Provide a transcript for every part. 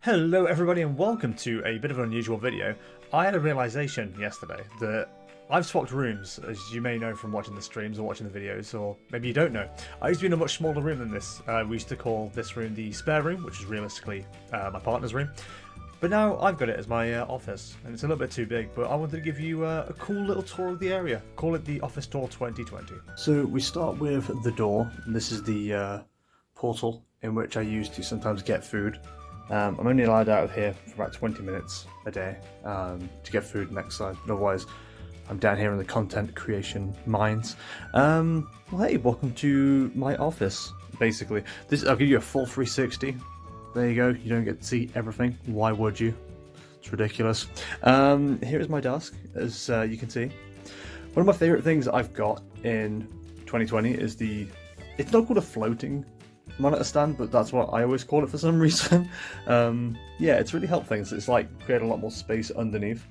Hello everybody and welcome to a bit of an unusual video. I had a realization yesterday that I've swapped rooms, as you may know from watching the streams or watching the videos, or maybe you don't know. I used to be in a much smaller room than this. We used to call this room the spare room, which is realistically my partner's room. But now I've got it as my office, and it's a little bit too big, but I wanted to give you a cool little tour of the area. Call it the Office Tour 2020. So we start with the door. This is the portal in which I use to sometimes get food. I'm only allowed out of here for about 20 minutes a day to get food next side, but otherwise I'm down here in the content creation mines. Well, hey, welcome to my office, basically. I'll give you a full 360. There you go, you don't get to see everything. Why would you? It's ridiculous. Here is my desk, as you can see. One of my favourite things I've got in 2020 is it's not called a floating monitor stand, but that's what I always call it for some reason. Yeah, it's really helped things. It's like create a lot more space underneath.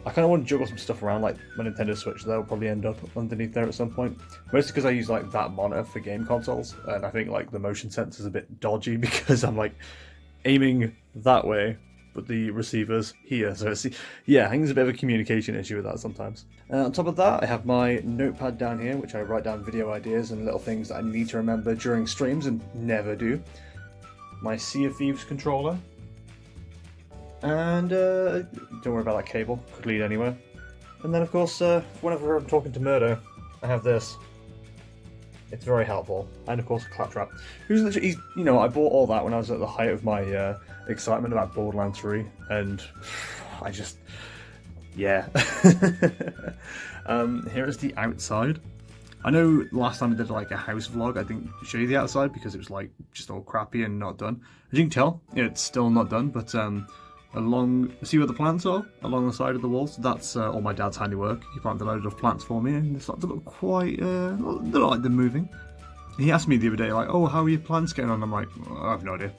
I kind of want to juggle some stuff around, like my Nintendo Switch. That'll probably end up underneath there at some point. Mostly because I use like that monitor for game consoles, and I think like the motion sensor is a bit dodgy because I'm like aiming that way, but the receiver's here. So yeah, I think there's a bit of a communication issue with that sometimes. On top of that, I have my notepad down here, which I write down video ideas and little things that I need to remember during streams and never do. My Sea of Thieves controller. And don't worry about that cable, could lead anywhere. And then of course, whenever I'm talking to Murdo, I have this. It's very helpful. And of course a claptrap. You know, I bought all that when I was at the height of my excitement about Borderlands 3, and I just, yeah. Here is the outside. I know last time I did like a house vlog, I didn't show you the outside because it was like just all crappy and not done. As you can tell, it's still not done, but see where the plants are? Along the side of the walls? That's all my dad's handiwork. He planted a load of plants for me, and they start to look quite, they look like they're moving. He asked me the other day, like, oh, how are your plants getting on? I'm like, I have no idea.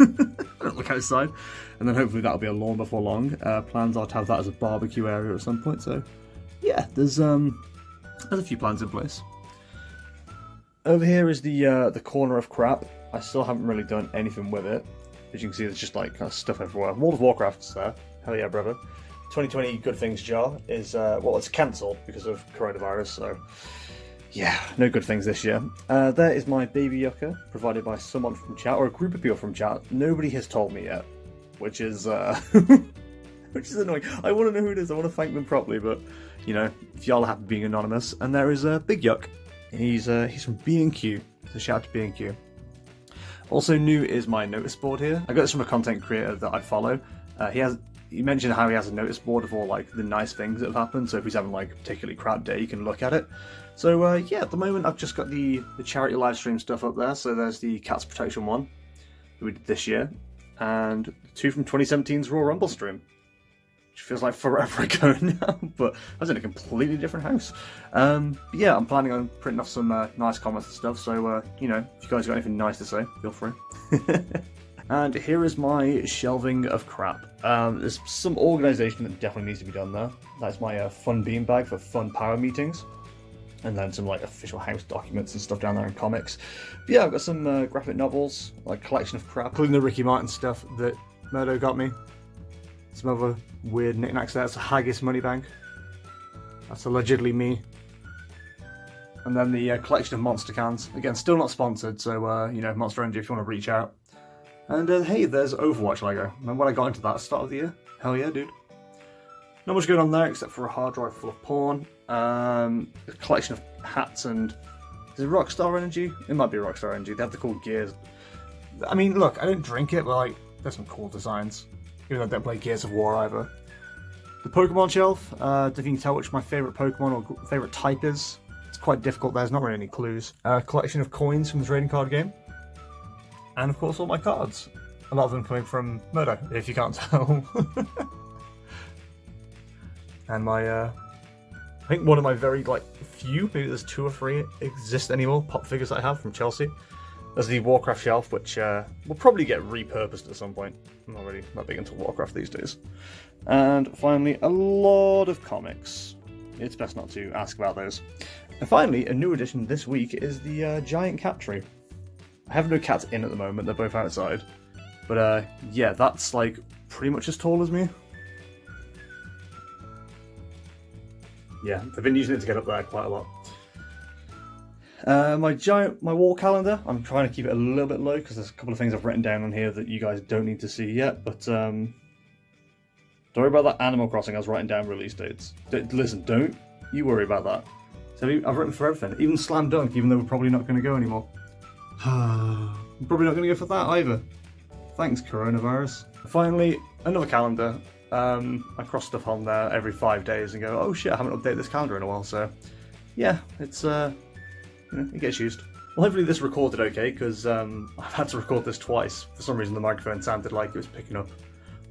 I don't look outside. And then hopefully that'll be a lawn before long. Plans are to have that as a barbecue area at some point, so yeah, there's a few plans in place. Over here is the corner of crap. I still haven't really done anything with it. As you can see, there's just like kind of stuff everywhere. World of Warcraft's there. Hell yeah, brother. 2020 Good Things jar is, well, it's cancelled because of coronavirus, so yeah, no good things this year. There is my baby yucca, provided by someone from chat, or a group of people from chat. Nobody has told me yet, which is which is annoying. I want to know who it is, I want to thank them properly, but, you know, if y'all are happy being anonymous. And there is Big Yuck. He's from B&Q, so shout out to B&Q. Also new is my notice board here. I got this from a content creator that I follow. He mentioned how he has a notice board of all like the nice things that have happened, so if he's having like a particularly crap day, you can look at it. So yeah, at the moment I've just got the charity livestream stuff up there. So there's the Cats Protection one that we did this year, and 2 from 2017's Royal Rumble stream, which feels like forever ago now, but I was in a completely different house. But yeah, I'm planning on printing off some nice comments and stuff, so, you know, if you guys got anything nice to say, feel free. And here is my shelving of crap. There's some organisation that definitely needs to be done there. That's my fun beanbag for fun power meetings. And then some, like, official house documents and stuff down there and comics. But yeah, I've got some graphic novels, like, collection of crap, including the Ricky Martin stuff that Murdo got me. Some other weird knickknacks there. It's a Haggis money bank. That's allegedly me. And then the collection of Monster cans. Again, still not sponsored, so, you know, Monster Energy if you want to reach out. And hey, there's Overwatch Lego. Remember when I got into that at the start of the year? Hell yeah, dude. Not much going on there except for a hard drive full of porn. A collection of hats and... Is it Rockstar Energy? It might be Rockstar Energy. They have the cool gears. I mean, look, I don't drink it, but like, there's some cool designs. Even though I don't play Gears of War either. The Pokemon shelf, if you can tell which my favourite Pokemon or favourite type is. It's quite difficult, there's not really any clues. A collection of coins from the trading card game. And of course all my cards. A lot of them coming from Murdo, if you can't tell. And my, I think one of my very, like, few, maybe there's 2 or 3 exist anymore, pop figures that I have from Chelsea. There's the Warcraft shelf, which will probably get repurposed at some point. I'm not really that big into Warcraft these days. And finally, a lot of comics. It's best not to ask about those. And finally, a new addition this week is the giant cat tree. I have no cats in at the moment, they're both outside. But yeah, that's like pretty much as tall as me. Yeah, I've been using it to get up there quite a lot. My wall calendar, I'm trying to keep it a little bit low because there's a couple of things I've written down on here that you guys don't need to see yet, but don't worry about that Animal Crossing I was writing down release dates. Listen, don't you worry about that. So I've written for everything, even Slam Dunk, even though we're probably not going to go anymore. I'm probably not going to go for that either. Thanks, coronavirus. Finally, another calendar. I cross stuff on there every 5 days and go, oh shit, I haven't updated this calendar in a while, so yeah, it's you know, it gets used. Well, hopefully this recorded okay, because I've had to record this twice. For some reason the microphone sounded like it was picking up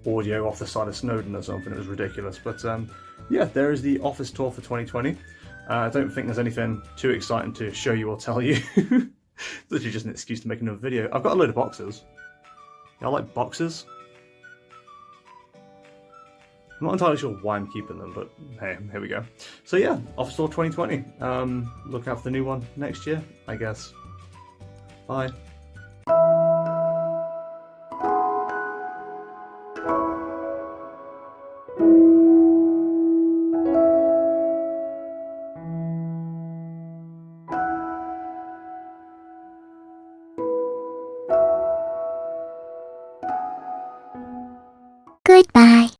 audio off the side of Snowdon or something. It was ridiculous. But yeah, there is the office tour for 2020. I don't think there's anything too exciting to show you or tell you. It's literally just an excuse to make another video. I've got a load of boxes. Y'all like boxes? I'm not entirely sure why I'm keeping them, but hey, here we go. So yeah, Office Tour 2020. Look out for the new one next year, I guess. Bye.